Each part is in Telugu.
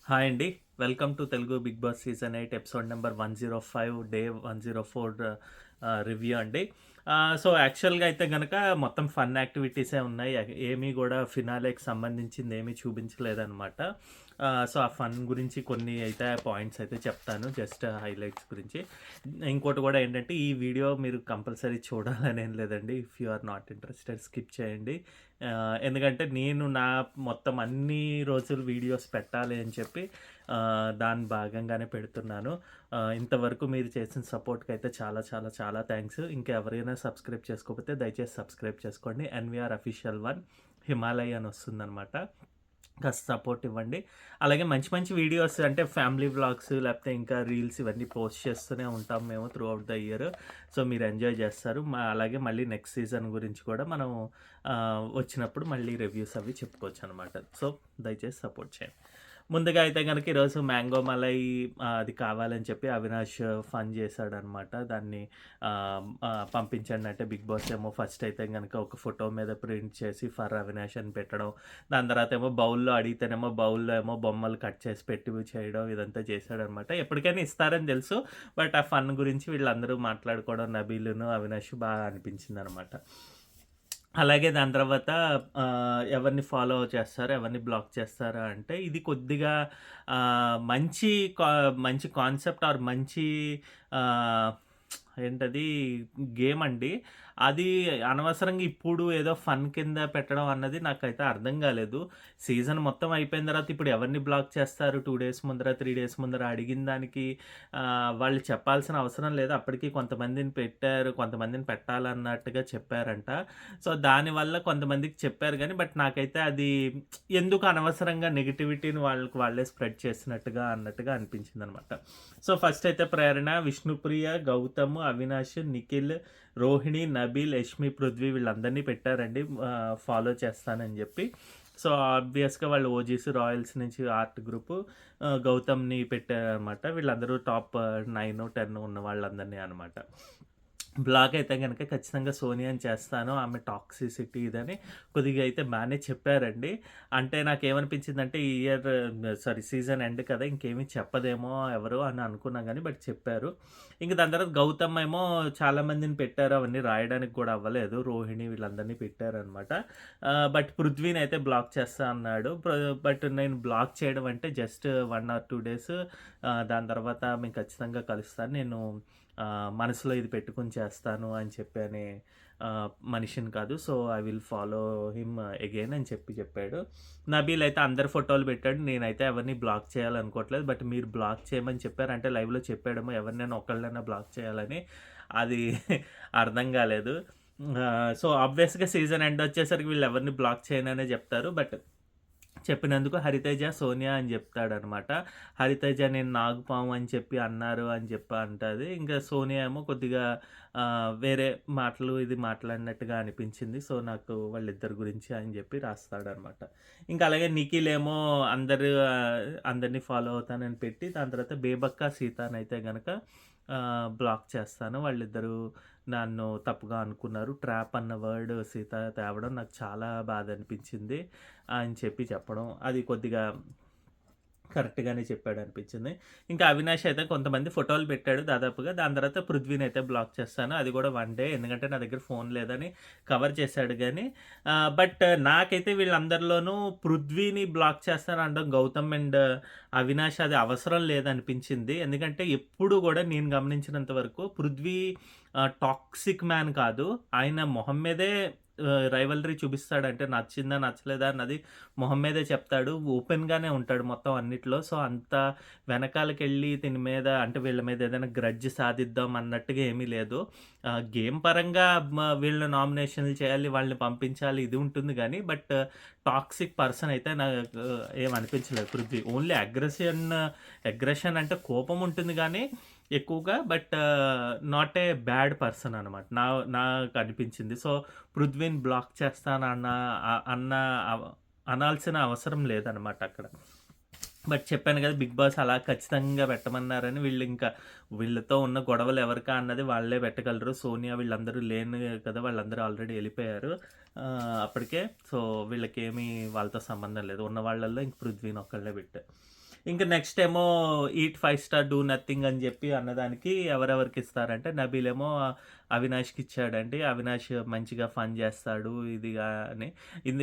హాయ్ అండి. Welcome to Telugu Bigg Boss season 8 episode number 105 day 104 review అండి. సో, యాక్చువల్‌గా అయితే గనక మొత్తం ఫన్ యాక్టివిటీసే ఉన్నాయి. ఏమీ గూడా ఫినాలేకి సంబంధించింది ఏమీ చూపించలేదనమాట. సో, ఆ ఫన్ గురించి కొన్ని అయితే పాయింట్స్ అయితే చెప్తాను. జస్ట్ హైలైట్స్ గురించి. ఇంకోటి గూడా ఏంటంటే ఈ వీడియో మీరు కంపల్సరీ చూడాలనేం లేదండి. If you are not interested skip చేయండి. ఎందుకంటే నేను మొత్తం అన్ని రోజులు వీడియోస్ పెట్టాలి అని చెప్పి దాని భాగంగానే పెడుతున్నాను. ఇంతవరకు మీరు చేసిన సపోర్ట్‌కి అయితే చాలా చాలా చాలా థాంక్స్. ఇంకా ఎవరైనా సబ్స్క్రైబ్ చేసుకోకపోతే దయచేసి సబ్స్క్రైబ్ చేసుకోండి. ఎన్‌వీఆర్ అఫీషియల్ 1 హిమాలయ అని వస్తుందనమాట. కాస్త సపోర్ట్ ఇవ్వండి. అలాగే మంచి మంచి వీడియోస్ అంటే ఫ్యామిలీ వ్లాగ్స్ లేకపోతే ఇంకా రీల్స్ ఇవన్నీ పోస్ట్ చేస్తూనే ఉంటాం మేము through out the year. So, మీరు ఎంజాయ్ చేస్తారు. అలాగే మళ్ళీ నెక్స్ట్ సీజన్ గురించి కూడా మనం వచ్చినప్పుడు మళ్ళీ రివ్యూస్ అవి చెప్పుకోవచ్చనమాట. సో, దయచేసి సపోర్ట్ చేయండి. ముందుగా అయితే గనక ఈరోజు మ్యాంగో మలై అది కావాలని చెప్పి అవినాష్ ఫన్ చేశాడనమాట. దాన్ని పంపించండి అంటే బిగ్ బాస్ ఏమో ఫస్ట్ అయితే గనక ఒక ఫోటో మీద ప్రింట్ చేసి ఫర్ అవినాష్ అని పెట్టడం. దాని తర్వాత ఏమో బౌల్‌లో అడిగితేనేమో బౌల్‌లో ఏమో బొమ్మలు కట్ చేసి పెట్టి చేయడం ఇదంతా చేశాడనమాట. ఎప్పటికైనా ఇస్తారని తెలుసు. బట్ ఆ ఫన్ గురించి వీళ్ళందరూ మాట్లాడుకోవడం నబీలును, అవినాష్ బాగా అనిపించిందనమాట. అలాగే దాని తర్వాత ఎవరిని ఫాలో చేస్తారా? ఎవరిని బ్లాక్ చేస్తారా? అంటే ఇది కొద్దిగా మంచి మంచి కాన్సెప్ట్ ఆర్ మంచి ఆహ్, ఏంటది గేమ్ అండి. అది అనవసరంగా ఇప్పుడు ఏదో ఫన్ కింద పెట్టడం అన్నది నాకైతే అర్థం కాలేదు. సీజన్ మొత్తం అయిపోయిన తర్వాత ఇప్పుడు ఎవరిని బ్లాక్ చేస్తారు? 2 డేస్ ముందర, 3 డేస్ ముందర అడిగిన దానికి వాళ్ళు చెప్పాల్సిన అవసరం లేదు. అప్పటికి కొంతమందిని పెట్టారు. కొంతమందిని పెట్టాలన్నట్టుగా చెప్పారంట. సో, దానివల్ల కొంతమందికి చెప్పారు గానీ, బట్ నాకైతే అది ఎందుకు అనవసరంగా నెగటివిటీని వాళ్ళకి వాళ్ళే స్ప్రెడ్ చేసినట్టుగా అన్నట్టుగా అనిపించిందనమాట. సో, ఫస్ట్ అయితే ప్రేరణ, విష్ణుప్రియ, గౌతమ్, అవినాష్, నిఖిల్, రోహిణి, నబీల్, యష్మి, పృథ్వీ వీళ్ళందరినీ పెట్టారండి ఫాలో చేస్తానని జెప్పి. సో, ఆబ్వియస్‌గా వాళ్ళు ఓజీస్, రాయల్స్ నుంచి ఆర్ట్ గ్రూపు గౌతమ్‌ని పెట్టారనమాట. వీళ్ళందరూ టాప్ 9, 10 ఉన్న వాళ్ళందరినీ అనమాట. బ్లాక్ అయితే గనక ఖచ్చితంగా సోనియాని చేస్తాను. ఆమె టాక్సిసిటీ ఇదని కొద్దిగా అయితే బానే చెప్పారండి. అంటే నాకేమనిపించిందంటే ఈ ఇయర్ సీజన్ ఎండ్ కదా! ఇంకేమి చెప్పదేమో ఎవరు అని అనుకున్నా గానీ బట్ చెప్పారు. ఇంక దాని తర్వాత గౌతమ్ ఏమో చాలా మందిని పెట్టారు. అవన్నీ రాయడానికి కూడా అవ్వలేదు. రోహిణి వీళ్ళందరినీ పెట్టారనమాట. బట్ పృథ్వీనయితే బ్లాక్ చేస్తా అన్నాడు. బట్ నేను బ్లాక్ చేయడం అంటే జస్ట్ 1 ఆర్ 2 డేస్ దాని తర్వాత మేము ఖచ్చితంగా కలుస్తాను. నేను మనసులో ఇది పెట్టుకొని చేస్తాను అని చెప్పి అనే మనిషిని కాదు. So, I will follow him again అని చెప్పాడు. నబీల్ అయితే అందరి ఫోటోలు పెట్టాడు. నేనైతే ఎవరిని బ్లాక్ చేయాలనుకోవట్లేదు. బట్ మీరు బ్లాక్ చేయమని చెప్పారు. అంటే లైవ్‌లో చెప్పాడేమో ఎవరినైనా ఒకళ్ళనైనా బ్లాక్ చేయాలని. అది అర్థం కాలేదు. సో, ఆబ్వియస్‌గా సీజన్ ఎండ్ వచ్చేసరికి వీళ్ళు ఎవరిని బ్లాక్ చేయననే చెప్తారు. బట్ చెప్పినందుకు హరితేజ, సోనియా అని జెప్తాడనమాట. హరితేజ నేను నాగుపాము అని చెప్పి అన్నారు అని చెప్పి అంటది. ఇంకా సోనియా ఏమో కొద్దిగా వేరే మాటలు ఇది మాట్లాడినట్టుగా అనిపించింది. సో, నాకు వాళ్ళిద్దరి గురించి అని జెప్పి రాస్తాడనమాట. ఇంకా అలాగే నిఖిల్ ఏమో అందరిని ఫాలో అవుతానని పెట్టి దాని తర్వాత బేబక్క, సీతనైతే గనక బ్లాక్ చేస్తాను. వాళ్ళిద్దరూ నన్ను తప్పుగా అనుకున్నారు. ట్రాప్ అన్న వర్డ్ సీత తేవడం నాకు చాలా బాధ అనిపించింది అని చెప్పడం. అది కొద్దిగా కరెక్ట్‌గానే చెప్పాడనిపించింది. ఇంకా అవినాష్ అయితే కొంతమంది ఫోటోలు పెట్టాడు దాదాపుగా. దాని తర్వాత పృథ్వీనైతే బ్లాక్ చేస్తాను. అది కూడా వన్ డే ఎందుకంటే నా దగ్గర ఫోన్ లేదని కవర్ చేశాడు గానీ బట్ నాకైతే వీళ్ళందరిలోనూ పృథ్వీని బ్లాక్ చేస్తాను అనడం గౌతమ్ అండ్ అవినాష్ అది అవసరం లేదనిపించింది. ఎందుకంటే ఎప్పుడు గూడా నేను గమనించినంత వరకు పృథ్వీ టాక్సిక్ మ్యాన్ కాదు. ఆయన మొహం మీదే రైవల్రీ చూపిస్తాడంటే నచ్చిందా? నచ్చలేదా? అన్నది మొహం మీదే చెప్తాడు. ఓపెన్‌గానే ఉంటాడు మొత్తం అన్నిట్లో. సో, అంత వెనకాలకెళ్ళి దీని మీద అంటే వీళ్ళ మీద ఏదైనా గ్రడ్జ్ సాధిద్దాం అన్నట్టుగా ఏమీ లేదు. గేమ్ పరంగా వీళ్ళని నామినేషన్‌లు చేయాలి, వాళ్ళని పంపించాలి ఇది ఉంటుంది గానీ, బట్ టాక్సిక్ పర్సన్ అయితే నాకు ఏమి అనిపించలేదు పృథ్వీ. ఓన్లీ అగ్రెషన్ అంటే కోపం ఉంటుంది గానీ ఎక్కువగా but not a bad person అనమాట. నాకు అనిపించింది. సో, పృథ్వీని బ్లాక్ చేస్తానన్న అన్న అనాల్సిన అవసరం లేదనమాట అక్కడ. బట్ చెప్పాను కదా! బిగ్ బాస్ అలా ఖచ్చితంగా పెట్టమన్నారని వీళ్ళతో ఉన్న గొడవలు ఎవరికా అన్నది వాళ్ళే పెట్టగలరు. సోనియా వీళ్ళందరూ లేను కదా! వాళ్ళందరూ ఆల్రెడీ ఎళ్ళిపోయారు. అప్పటికే. సో, వీళ్ళకేమి వాళ్ళతో సంబంధం లేదు. ఉన్న వాళ్ళల్లో ఇంక పృథ్వీని ఒక్కళ్ళే పెట్టారు. ఇంక నెక్స్ట్ ఏమో ఈట్ 5 స్టార్ డూ నథింగ్ అని జెప్పి అన్నదానికి ఎవరెవరికి ఇస్తారంటే నబీలేమో అవినాష్‌కి ఇచ్చాడండి. అవినాష్ మంచిగా ఫన్ జేస్తాడు ఇదిగా అని.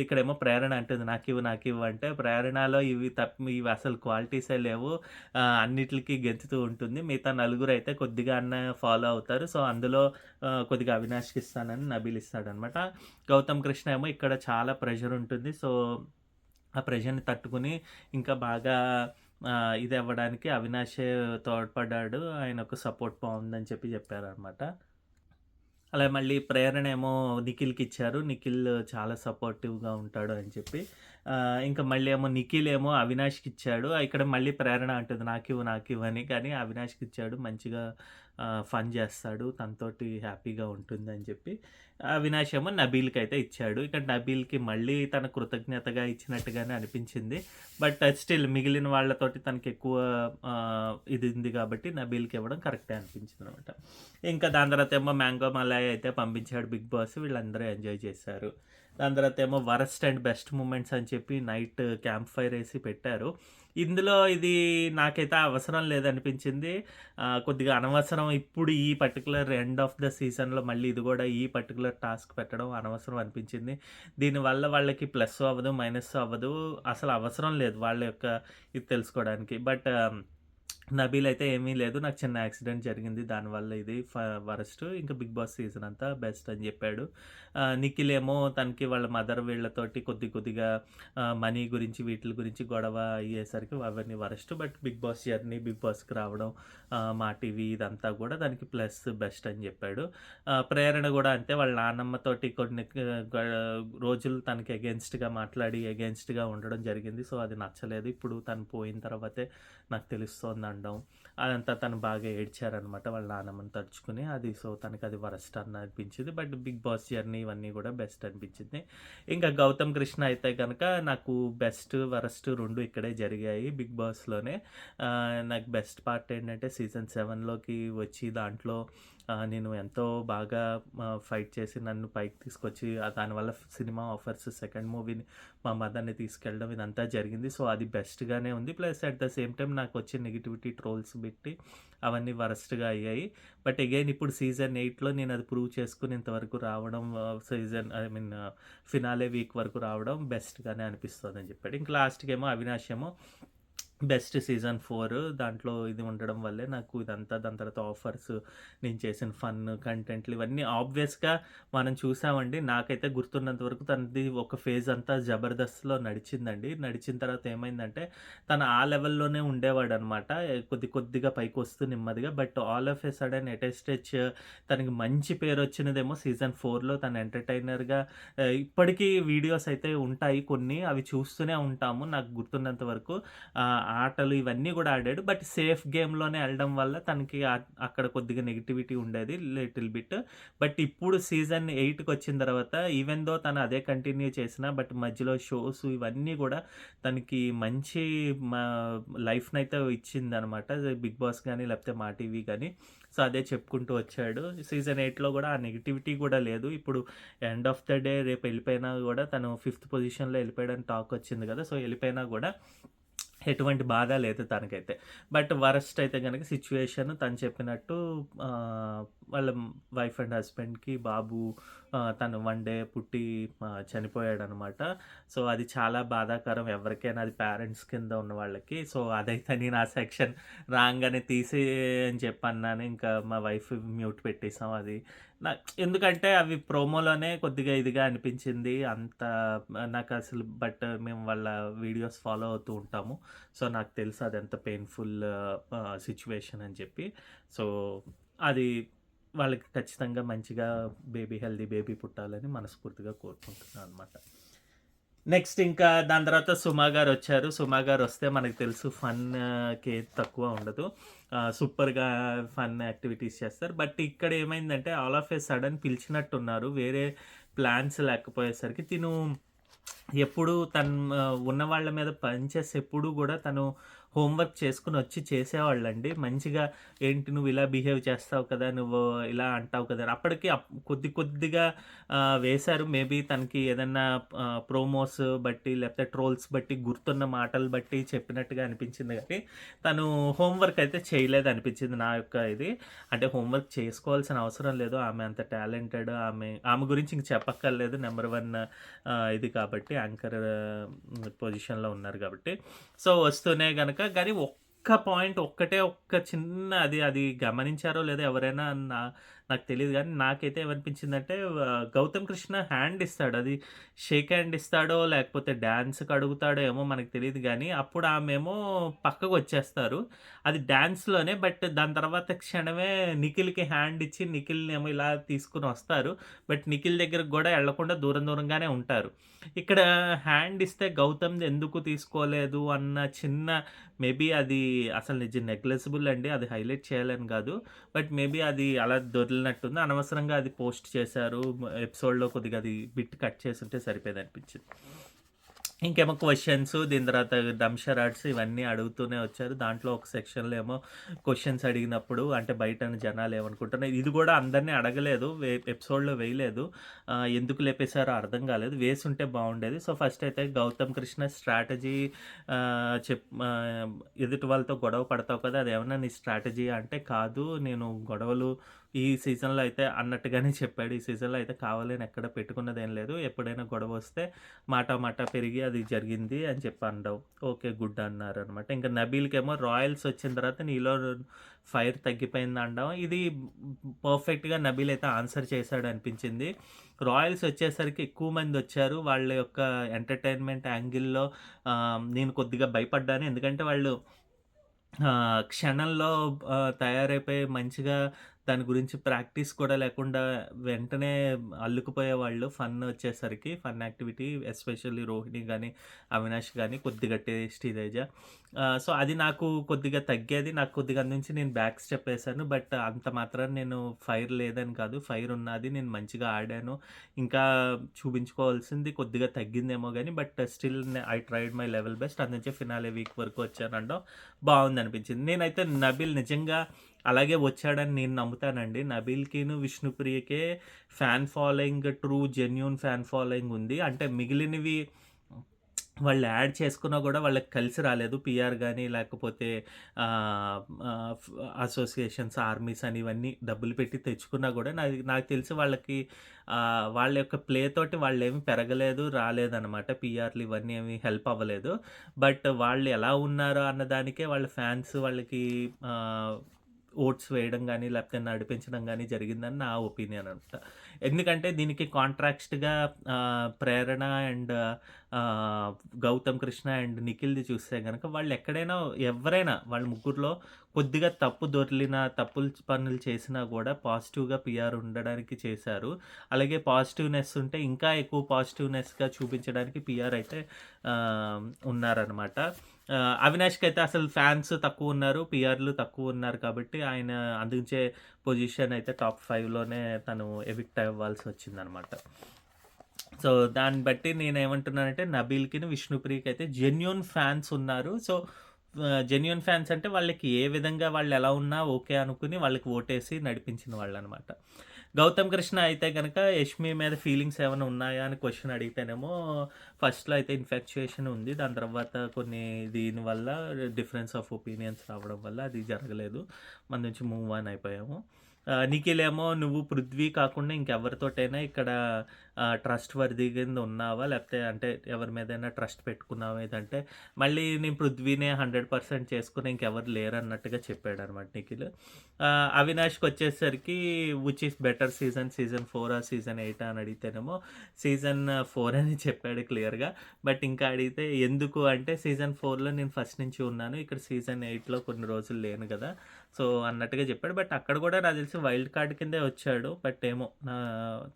ఇక్కడేమో ప్రేరణ అంటుంది నాకివ్వు, నాకివ్వు అంటే ప్రేరణలో ఇవి అసలు క్వాలిటీసే లేవు. అన్నిట్లికి గెంతుతూ ఉంటుంది. మిగతా నలుగురైతే కొద్దిగా ఫాలో అవుతారు. సో, అందులో కొద్దిగా అవినాష్‌కి ఇస్తానని నబీల్ ఇస్తాడనమాట. గౌతమ్ కృష్ణ ఏమో ఇక్కడ చాలా ప్రెషర్ ఉంటుంది. సో, ఆ ప్రెషర్‌ని తట్టుకొని ఇంకా బాగా ఇదవ్వడానికి అవినాషే తోడ్పడ్డాడు. ఆయనొక సపోర్ట్ బావుందని చెప్పారనమాట. అలా మళ్ళీ ప్రేరణేమో నిఖిల్‌కిచ్చారు. నిఖిల్ చాలా సపోర్టివ్‌గా ఉంటాడు అని చెప్పి. ఇంకా మళ్ళీ ఏమో నిఖిల్ ఏమో అవినాష్‌కిచ్చాడు. ఇక్కడ మళ్ళీ ప్రేరణ అంటుంది నాకివ్వు, నాకివ్వు అని. కానీ అవినాష్‌కిచ్చాడు. మంచిగా ఫన్ చేస్తాడు. తనతోటి హ్యాపీగా ఉంటుందని చెప్పి. అవినాష్ ఏమో నబీల్‌కైతే ఇచ్చాడు. ఇక్కడ నబీల్‌కి మళ్ళీ తన కృతజ్ఞతగా ఇచ్చినట్టుగానే అనిపించింది. బట్ స్టిల్ మిగిలిన వాళ్ళతోటి తనకెక్కువ ఇది ఉంది కాబట్టి నబీల్‌కి ఇవ్వడం కరెక్టే అనిపించిందనమాట. ఇంకా దాని తర్వాత ఏమో మ్యాంగో మలాయ్ అయితే పంపించాడు బిగ్ బాస్. వీళ్ళందరూ ఎంజాయ్ చేశారు. దాని తర్వాత ఏమో వరస్ట్ అండ్ బెస్ట్ మూమెంట్స్ అని చెప్పి నైట్ క్యాంప్ ఫైర్ వేసి పెట్టారు. ఇందులో ఇది నాకైతే అవసరం లేదనిపించింది. కొద్దిగా అనవసరం ఇప్పుడు ఈ పర్టిక్యులర్ ఎండ్ ఆఫ్ ద సీజన్‌లో మళ్ళీ ఇది కూడా ఈ పర్టిక్యులర్ టాస్క్ పెట్టడం అనవసరం అనిపించింది. దీనివల్ల వాళ్ళకి ప్లస్ అవ్వదు, మైనస్ అవ్వదు. అసలు అవసరం లేదు వాళ్ళ యొక్క ఇది తెలుసుకోవడానికి. బట్ నబీల్ అయితే ఏమీ లేదు. నాకు చిన్న యాక్సిడెంట్ జరిగింది. దానివల్ల ఇది వరస్ట్. ఇంకా బిగ్ బాస్ సీజన్ అంతా బెస్ట్ అని చెప్పాడు. నిఖిల్ ఏమో తనకి వాళ్ళ మదర్ వీళ్ళతోటి కొద్దిగా మనీ గురించి వీటిల గురించి గొడవ అయ్యేసరికి అవన్నీ worst. But Bigg Boss journey, Bigg బాస్‌కి రావడం, మా టీవీ ఇదంతా కూడా దానికి ప్లస్ బెస్ట్ అని చెప్పాడు. ప్రేరణ కూడా అంతే వాళ్ళ నాన్నమ్మతోటి కొన్ని రోజులు తనకి అగెయిన్స్ట్‌గా మాట్లాడి అగెయిన్స్ట్‌గా ఉండడం జరిగింది. సో, అది నచ్చలేదు. ఇప్పుడు తను పోయిన తర్వాతే నాకు తెలుస్తోంది అనడం. అదంతా తను బాగా ఏడ్చారనమాట వాళ్ళ నాన్నమ్మని తలుచుకుని. సో, తనకది వరస్ట్ అనిపించింది. బట్ బిగ్ బాస్ జర్నీ ఇవన్నీ కూడా బెస్ట్ అనిపించింది. ఇంకా గౌతమ్ కృష్ణ అయితే గనక నాకు బెస్ట్, వరస్ట్ 2 ఇక్కడే జరిగాయి బిగ్ బాస్‌లోనే. నాకు బెస్ట్ పార్ట్ ఏంటంటే సీజన్ 7లోకి వచ్చి దాంట్లో నేను ఎంతో బాగా ఫైట్ చేసి నన్ను పైకి తీసుకొచ్చి దానివల్ల సినిమా ఆఫర్స్, సెకండ్ మూవీని మా మదర్‌ని తీసుకెళ్ళడం ఇదంతా జరిగింది. సో, అది బెస్ట్‌గానే ఉంది. Plus at the same time నాకొచ్చే నెగటివిటీ ట్రోల్స్ పెట్టి అవన్నీ వరస్ట్‌గా అయ్యాయి. బట్ అగైన్ ఇప్పుడు సీజన్ 8లో నేను అది ప్రూవ్ చేసుకొని ఇంతవరకు రావడం, ఫినాలే వీక్ వరకు రావడం బెస్ట్‌గానే అనిపిస్తోందని చెప్పాడు. ఇంక లాస్ట్‌కేమో అవినాష్ ఏమో బెస్ట్ సీజన్ 4 దాంట్లో ఇది ఉండడం వల్లే నాకు ఇదంతా. దాని తర్వాత ఆఫర్స్, నేను చేసిన ఫన్, కంటెంట్లు ఇవన్నీ ఆబ్వియస్‌గా మనం చూసామండి. నాకైతే గుర్తున్నంత వరకు తనది ఒక ఫేజ్ అంతా జబర్దస్త్‌లో నడిచిందండి. నడిచిన తర్వాత ఏమైందంటే తను ఆ లెవెల్‌లోనే ఉండేవాడనమాట. కొద్దిగా పైకొస్తూ నెమ్మదిగా. But all of a sudden at a స్టెచ్ తనకి మంచి పేరొచ్చినదేమో సీజన్ 4లో తను ఎంటర్‌టైనర్‌గా. ఇప్పటికీ వీడియోస్ అయితే ఉంటాయి కొన్ని. అవి చూస్తూనే ఉంటాము నాకు గుర్తున్నంత వరకు. ఆటలు ఇవన్నీ కూడా ఆడాడు. బట్ సేఫ్ గేమ్‌లోనే ఎళ్ళడం వల్ల తనకి అక్కడ కొద్దిగా నెగటివిటీ ఉండేది లిటిల్ బిట్. బట్ ఇప్పుడు సీజన్ 8కొచ్చిన తర్వాత ఈవెన్ దో తను అదే కంటిన్యూ చేసినా బట్ మధ్యలో షోస్ ఇవన్నీ కూడా తనకి మంచి మా లైఫ్‌నైతే ఇచ్చిందనమాట. బిగ్ బాస్ గానీ లేకపోతే మా టీవీ గానీ. సో, అదే చెప్పుకుంటూ వచ్చాడు. సీజన్ 8లో కూడా ఆ నెగటివిటీ కూడా లేదు. ఇప్పుడు ఎండ్ ఆఫ్ ద డే రేపు ఎళ్ళిపోయినా కూడా తను 5థ్ పొజిషన్‌లో ఎళ్ళిపోయాడని టాక్ వచ్చింది కదా! సో, ఎళ్ళిపోయినా కూడా ఎటువంటి బాధ లేదు తనకైతే. బట్ వరస్ట్ అయితే గనక సిట్యుయేషన్ తను చెప్పినట్టు వాళ్ళ వైఫ్ అండ్ హస్బెండ్‌కి బాబు తను వన్ డే పుట్టి చనిపోయాడనమాట. సో, అది చాలా బాధాకరం ఎవరికైనా, అది పేరెంట్స్ కింద ఉన్న వాళ్ళకి. సో, అదైతే నేను ఆ సెక్షన్ రాంగానే అని చెప్పన్నాను. ఇంకా మా వైఫ్ మ్యూట్ పెట్టేసాం అది. ఎందుకంటే అవి ప్రోమోలోనే కొద్దిగా ఇదిగా అనిపించింది. అంత నాకసలు బట్ మేము వాళ్ళ వీడియోస్ ఫాలో అవుతూ ఉంటాము. సో, నాకు తెలుసు అదెంత పెయిన్‌ఫుల్ సిట్యుయేషన్ అని చెప్పి. సో, అది వాళ్ళకి ఖచ్చితంగా మంచిగా హెల్తీ బేబీ పుట్టాలని మనస్ఫూర్తిగా కోరుకుంటున్నాననమాట. నెక్స్ట్ ఇంకా దాని తర్వాత సుమా గారొచ్చారు. సుమా గారొస్తే మనకు తెలుసు ఫన్‌కి తక్కువ ఉండదు. సూపర్‌గా ఫన్ యాక్టివిటీస్ చేస్తారు. బట్ ఇక్కడ ఏమైందంటే ఆల్ ఆఫ్ ఎ సడెన్ పిలిచినట్టున్నారు. వేరే ప్లాన్స్ లేకపోయేసరికి ఎప్పుడూ ఉన్న వాళ్ళ మీద పంచెస్ ఎప్పుడూ గూడా తను హోంవర్క్ చేసుకొనొచ్చి చేసేవాళ్ళండి. మంచిగా ఏంటి నువ్వు ఇలా బిహేవ్ చేస్తావు కదా! నువ్వు ఇలా అంటావు కదా! అప్పటికి కొద్ది కొద్దిగా వేశారు. మేబీ తనకి ఏదన్నా ప్రోమోస్ బట్టి లేకపోతే ట్రోల్స్ బట్టి గుర్తున్న మాటలు బట్టి చెప్పినట్టుగా అనిపించింది గానీ, తను హోంవర్క్ అయితే చేయలేదనిపించింది నా యొక్క ఇది. అంటే హోంవర్క్ చేసుకోవాల్సిన అవసరం లేదు. ఆమె అంత టాలెంటెడ్. ఆమె గురించి ఇంక చెప్పక్కర్లేదు. నంబర్ 1 ఇది కాబట్టి యాంకర్ పొజిషన్‌లో ఉన్నారు గాబట్టి. సో, వస్తూనే గనక గానీ ఒక్క చిన్న అది గమనించారో లేదో ఎవరైనా నాకు తెలీదు గానీ, నాకైతే ఏమనిపించిందంటే గౌతమ్ కృష్ణ హ్యాండ్ ఇస్తాడు. అది షేక్ హ్యాండ్ ఇస్తాడో, లేకపోతే డాన్స్‌కి అడుగుతాడో ఏమో మనకు తెలీదు గానీ, అప్పుడు ఆమేమో పక్కకొచ్చేస్తారు. అది డాన్స్‌లోనే బట్ దాని తర్వాత క్షణమే నిఖిల్‌కి హ్యాండ్ ఇచ్చి, నిఖిల్‌నేమో ఇలా తీసుకొనొస్తారు. బట్ నిఖిల్ దగ్గరికి గూడా ఎళ్ళకుండా దూరం దూరంగానే ఉంటారు. ఇక్కడ హ్యాండ్ ఇస్తే గౌతమ్‌ది ఎందుకు తీసుకోలేదు అన్న చిన్న మేబీ అది అసలు నెగ్లెజిబుల్ అండి. అది హైలైట్ చేయాలని గాదు. బట్ మేబీ అది అలా దొర్లినట్టుంది. అనవసరంగా అది పోస్ట్ చేశారు. ఎపిసోడ్‌లో కొద్దిగా అది బిట్ కట్ చేసుంటే సరిపోయేదనిపించింది. ఇంకేమో క్వెషన్స్ దీని తర్వాత డంషరాడ్స్ ఇవన్నీ అడుగుతూనే వచ్చారు. దాంట్లో ఒక సెక్షన్‌లో ఏమో క్వెషన్స్ అడిగినప్పుడు అంటే బయటన జనాలు ఏమనుకుంటున్నారు ఇది గూడా అందరిని అడగలేదు. ఎపిసోడ్‌లో వేయలేదు. ఎందుకు లేపేశారో అర్థం కాలేదు. వేసుంటే బావుండేది. సో, ఫస్ట్ అయితే గౌతమ్ కృష్ణ స్ట్రాటజీ ఎదుటి వాళ్ళతో గొడవ పడతావు కదా! అదేమన్నా నీ స్ట్రాటజీయా అంటే కాదు. నేను గొడవలు ఈ సీజన్‌లో అయితే అన్నట్టుగానే చెప్పాడు. ఈ సీజన్‌లో అయితే కావాలని ఎక్కడ పెట్టుకున్నదేం లేదు. ఎప్పుడైనా గొడవొస్తే మాట పెరిగి అది జరిగింది అని చెప్పి అనడం. ఓకే. గుడ్ అన్నారనమాట. ఇంకా నబీల్‌కేమో రాయల్స్ వచ్చిన తర్వాత నీలో ఫైర్ తగ్గిపోయింది అనడం. ఇది పర్ఫెక్ట్‌గా నబీల్ అయితే ఆన్సర్ చేశాడు అనిపించింది. రాయల్స్ వచ్చేసరికి ఎక్కువ మందొచ్చారు. వాళ్ళ యొక్క ఎంటర్‌టైన్‌మెంట్ యాంగిల్‌లో నేను కొద్దిగా భయపడ్డాను. ఎందుకంటే వాళ్ళు క్షణంలో తయారైపోయి మంచిగా దాని గురించి ప్రాక్టీస్ కూడా లేకుండా వెంటనే అల్లుకుపోయేవాళ్ళు ఫన్ వచ్చేసరికి. ఫన్ యాక్టివిటీ ఎస్పెషల్లీ రోహిణి గానీ, అవినాష్ గానీ, కొద్దిగా టేస్టీ తేజ. సో, అది నాకు కొద్దిగా తగ్గేది. నాకు కొద్దిగా అందించి నేను బ్యాక్ స్టెప్ ఏసాను. బట్ అంత మాత్రాన నేను ఫైర్ లేదని కాదు. ఫైర్ ఉన్నది. నేను మంచిగా ఆడాను. ఇంకా చూపించుకోవాల్సింది కొద్దిగా తగ్గిందేమో గానీ, but still I tried my level best. అందుంచే ఫినాలే వీక్ వరకు వచ్చాననడం బావుందనిపించింది. నేనైతే నబీల్ నిజంగా అలాగే వచ్చాడని నేను నమ్ముతానండి. నబీల్‌కిను, విష్ణుప్రియకే fan following genuine fan following ఉంది. అంటే మిగిలినవి వాళ్ళు యాడ్ చేసుకున్నా గూడా వాళ్ళకి కలిసి రాలేదు. పీఆర్ గాని లేకపోతే ఆహ్, ఆహ్, ఫ్ అసోసియేషన్స్, ఆర్మీస్ అని ఇవన్నీ డబ్బులు పెట్టి తెచ్చుకున్నా గూడా నాకు తెలిసి వాళ్ళకి వాళ్ళ యొక్క ప్లే తోటి వాళ్ళేమి పెరగలేదు, రాలేదనమాట. పీఆర్‌లు ఇవన్నీ ఏమి హెల్ప్ అవ్వలేదు. బట్ వాళ్ళు ఎలా ఉన్నారో అన్న దానికే వాళ్ళ ఫ్యాన్స్ వాళ్ళకి ఓట్స్ వేయడం గానీ, లేకపోతే నడిపించడం గానీ జరిగిందని నా ఒపీనియన్ అనమాట. ఎందుకంటే దీనికి కాంట్రాస్ట్‌గా ప్రేరణ అండ్ ఆహ్, గౌతమ్ కృష్ణ అండ్ నిఖిల్‌ది చూస్తే గనక ఎవరైనా వాళ్ళ ముగ్గురిలో కొద్దిగా తప్పు దొర్లిన, పనులు చేసినా గూడా పాజిటివ్‌గా పీఆర్ ఉండడానికి చేశారు. అలాగే పాజిటివ్‌నెస్ ఉంటే ఇంకా ఎక్కువ పాజిటివ్‌నెస్‌గా చూపించడానికి పీఆర్ అయితే ఉన్నారనమాట. అవినాష్‌కైతే అసలు ఫ్యాన్స్ తక్కువున్నారు. పీఆర్‌లు తక్కువున్నారు కాబట్టి ఆయన అందించే పొజిషన్ అయితే టాప్ 5లోనే తను ఎవిక్ట్ అవ్వాల్సొచ్చిందనమాట. సో, దాన్ని బట్టి నేనేమంటున్నానంటే నబీల్‌కిను, విష్ణుప్రియకైతే జెన్యూన్ ఫ్యాన్స్ ఉన్నారు. సో, జెన్యూన్ ఫ్యాన్స్ అంటే వాళ్ళకి ఏ విధంగా వాళ్ళెలా ఉన్నా ఓకే అనుకుని వాళ్ళకి ఓటేసి నడిపించిన వాళ్ళనమాట. గౌతమ్ కృష్ణ అయితే గనక యష్మి మీద ఫీలింగ్స్ ఏమైనా ఉన్నాయా అని క్వెషన్ అడిగితేనేమో ఫస్ట్‌లో అయితే ఇన్ఫాక్చుయేషన్ ఉంది. దాని తర్వాత దీనివల్ల డిఫరెన్స్ ఆఫ్ ఒపీనియన్స్ రావడం వల్ల అది జరగలేదు. మన నుంచి మూవ్ ఆన్ అయిపోయాము. నిఖిల్ ఏమో నువ్వు పృథ్వీ కాకుండా ఇంకెవరితోటైనా ఇక్కడ ట్రస్ట్ వర్తీ కింద ఉన్నావా? లేకపోతే అంటే ఎవరి మీదైనా ట్రస్ట్ పెట్టుకున్నావా? ఏదంటే మళ్ళీ నేను పృథ్వీనే 100% చేసుకుని ఇంకెవరు లేరన్నట్టుగా చెప్పాడనమాట నిఖిల్. అవినాష్‌కొచ్చేసరికి which is better season 4 season 8 అని అడిగితేనేమో సీజన్ 4 అని చెప్పాడు క్లియర్‌గా. బట్ ఇంకా అడిగితే ఎందుకు అంటే సీజన్ 4లో నేను ఫస్ట్ నుంచి ఉన్నాను. ఇక్కడ సీజన్ 8లో కొన్ని రోజులు లేను గదా! సో, అన్నట్టుగా చెప్పాడు. బట్ అక్కడ గూడా నాకు తెలిసి వైల్డ్ కార్డ్ కిందే వచ్చాడు. బట్ ఏమో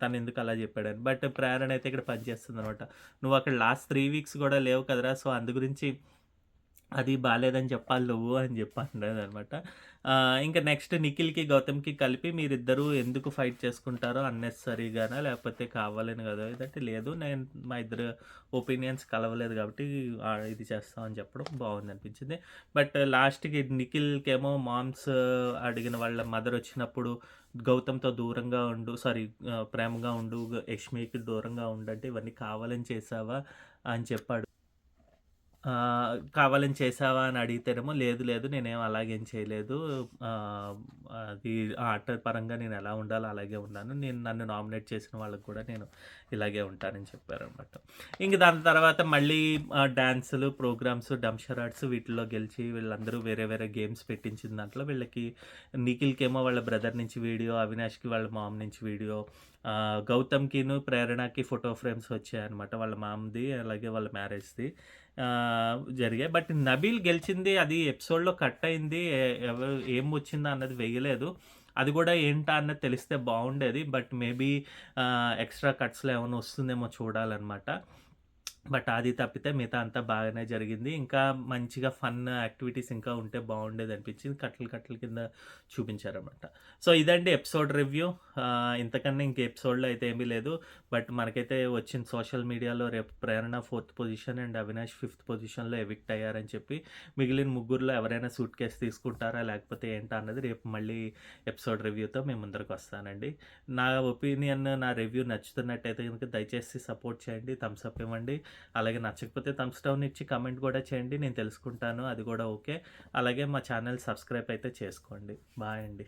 తనెందుకు అలా చెప్పాడని. బట్ ప్రేరణ అయితే ఇక్కడ పనిచేస్తుందనమాట. నువ్వు అక్కడ లాస్ట్ 3 వీక్స్ గూడా లేవు కదరా! సో, అందు గురించి అది బాలేదని చెప్పాలి నువ్వు అని చెప్పి అన్నదనమాట. ఇంక నెక్స్ట్ నిఖిల్‌కి, గౌతమ్‌కి కలిపి మీరిద్దరూ ఎందుకు ఫైట్ చేసుకుంటారో అన్నెసెసరీగానా? లేకపోతే కావాలని గదా? ఇదంటే లేదు మా ఇద్దరి ఒపీనియన్స్ కలవలేదు కాబట్టి ఇది చేస్తాం అని చెప్పడం బావుందనిపించింది. బట్ లాస్ట్‌కి నిఖిల్‌కేమో మామ్స్ అడిగిన వాళ్ళ మదర్ వచ్చినప్పుడు గౌతమ్‌తో దూరంగా ఉండు ప్రేమగా ఉండు, యష్మికి దూరంగా ఉండంటే ఇవన్నీ కావాలని చేశావా? అని చెప్పాడు. కావాలని చేశావా అని అడిగితేనేమో, లేదు లేదు నేనేం అలాగేం చేయలేదు. ఆహ్, అది ఆట పరంగా నేను ఎలా ఉండాలో అలాగే ఉన్నాను. నన్ను నామినేట్ చేసిన వాళ్ళకి కూడా నేను ఇలాగే ఉంటానని చెప్పారనమాట. ఇంక దాని తర్వాత మళ్ళీ డాన్సులు, ప్రోగ్రామ్స్, డంషరాడ్స్ వీటిల్లో గెలిచి వీళ్ళందరూ వేరే వేరే గేమ్స్ పెట్టించిన దాంట్లో వీళ్ళకి నిఖిల్‌కేమో వాళ్ళ బ్రదర్ నుంచి వీడియో, అవినాష్‌కి వాళ్ళ మామ్ నుంచి వీడియో, గౌతమ్‌కిను, ప్రేరణకి ఫోటో ఫ్రేమ్స్ వచ్చాయన్నమాట. వాళ్ళ మామ్‌ది అలాగే వాళ్ళ మ్యారేజ్‌ది. జరిగాయి. బట్ 'నబీల్' గెలిచింది అది ఎపిసోడ్‌లో కట్ అయింది. ఎవరు ఏం వచ్చిందా అన్నది వేయలేదు. అది గూడా ఏంటా అన్నది తెలిస్తే బావుండేది. బట్ మేబీ ఎక్స్‌ట్రా కట్స్‌లో ఏమన్నా వస్తుందేమో చూడాలనమాట. బట్ అది తప్పితే మిగతా అంతా బాగానే జరిగింది. ఇంకా మంచిగా ఫన్ యాక్టివిటీస్ ఇంకా ఉంటే బావుండేదనిపించింది. కట్టలు కట్టల కింద చూపించారనమాట. సో, ఇదండి ఎపిసోడ్ రివ్యూ. ఇంతకన్నా ఇంక ఎపిసోడ్‌లో అయితే ఏమీ లేదు. బట్ మనకైతే వచ్చిన సోషల్ మీడియాలో రేపు 'ప్రేరణ' 4థ్ పొజిషన్ అండ్ 'అవినాష్' 5థ్ పొజిషన్‌లో ఎవిక్ట్ అయ్యారని చెప్పి, మిగిలిన ముగ్గురులో ఎవరైనా సూట్‌కేస్ తీసుకుంటారా? లేకపోతే ఏంటా అన్నది రేపు మళ్ళీ ఎపిసోడ్ రివ్యూతో మీ ముందరకొస్తానండి. నా రివ్యూ నచ్చుతున్నట్టయితే గనుక దయచేసి సపోర్ట్ చేయండి. థమ్స్ అప్ ఇవ్వండి. అలాగే నచ్చకపోతే థమ్స్ డౌన్ ఇచ్చి కామెంట్ కూడా చేయండి. నేను తెలుసుకుంటాను. అది కూడా ఓకే. అలాగే మా ఛానల్ సబ్స్క్రైబ్ అయితే చేసుకోండి. బాయ్ అండి.